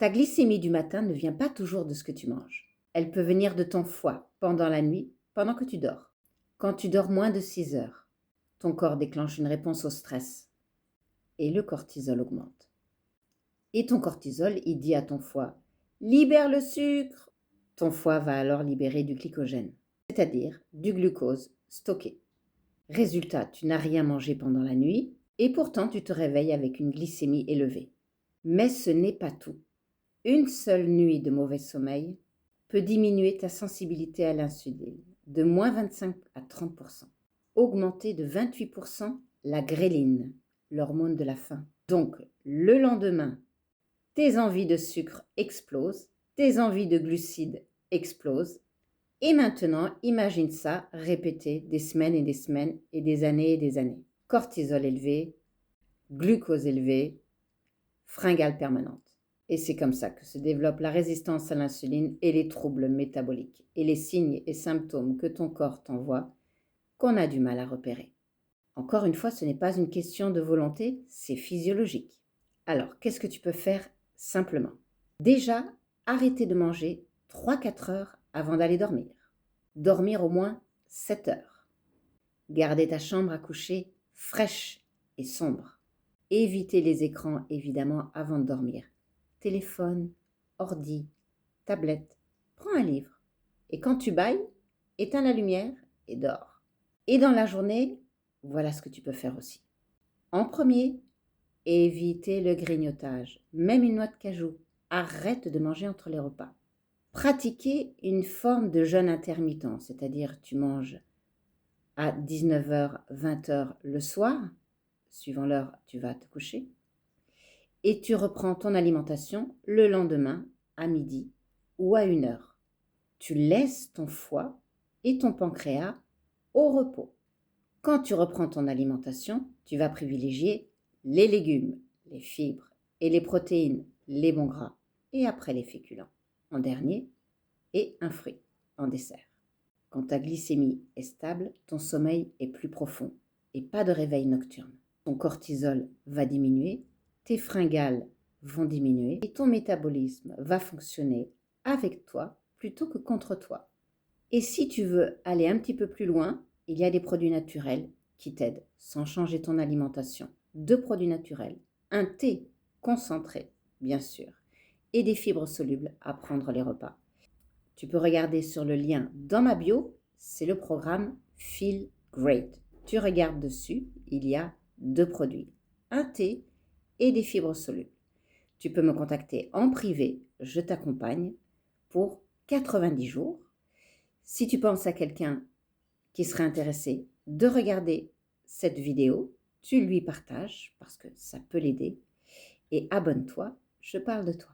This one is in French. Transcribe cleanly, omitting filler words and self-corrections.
Ta glycémie du matin ne vient pas toujours de ce que tu manges. Elle peut venir de ton foie pendant la nuit, pendant que tu dors. Quand tu dors moins de 6 heures, ton corps déclenche une réponse au stress et le cortisol augmente. Et ton cortisol, il dit à ton foie, libère le sucre. Ton foie va alors libérer du glycogène, c'est-à-dire du glucose stocké. Résultat, tu n'as rien mangé pendant la nuit et pourtant tu te réveilles avec une glycémie élevée. Mais ce n'est pas tout. Une seule nuit de mauvais sommeil peut diminuer ta sensibilité à l'insuline de moins 25 à 30%, augmenter de 28% la gréline, l'hormone de la faim. Donc, le lendemain, tes envies de sucre explosent, tes envies de glucides explosent. Et maintenant, imagine ça répété des semaines et des semaines et des années. Cortisol élevé, glucose élevé, fringale permanente. Et c'est comme ça que se développe la résistance à l'insuline et les troubles métaboliques et les signes et symptômes que ton corps t'envoie qu'on a du mal à repérer. Encore une fois, ce n'est pas une question de volonté, c'est physiologique. Alors, qu'est-ce que tu peux faire simplement? Déjà, arrêter de manger 3-4 heures avant d'aller dormir. Dormir au moins 7 heures. Garder ta chambre à coucher fraîche et sombre. Éviter les écrans, évidemment, avant de dormir. Téléphone, ordi, tablette. Prends un livre. Et quand tu bailles, éteins la lumière et dors. Et dans la journée, voilà ce que tu peux faire aussi. En premier, éviter le grignotage, même une noix de cajou. Arrête de manger entre les repas. Pratiquer une forme de jeûne intermittent, c'est-à-dire tu manges à 19h, 20h le soir, suivant l'heure tu vas te coucher, et tu reprends ton alimentation le lendemain à midi ou à 1h. Tu laisses ton foie et ton pancréas au repos. Quand tu reprends ton alimentation, tu vas privilégier les légumes, les fibres et les protéines, les bons gras, et après les féculents en dernier, et un fruit en dessert. Quand ta glycémie est stable, ton sommeil est plus profond et pas de réveil nocturne. Ton cortisol va diminuer, tes fringales vont diminuer et ton métabolisme va fonctionner avec toi plutôt que contre toi. Et si tu veux aller un petit peu plus loin, il y a des produits naturels qui t'aident sans changer ton alimentation. 2 produits naturels, un thé concentré, bien sûr, et des fibres solubles à prendre les repas. Tu peux regarder sur le lien dans ma bio, c'est le programme Feel Great. Tu regardes dessus, il y a 2 produits, un thé et des fibres solubles. Tu peux me contacter en privé, je t'accompagne pour 90 jours. Si tu penses à quelqu'un qui serait intéressé de regarder cette vidéo, tu lui partages parce que ça peut l'aider et abonne-toi, je parle de toi.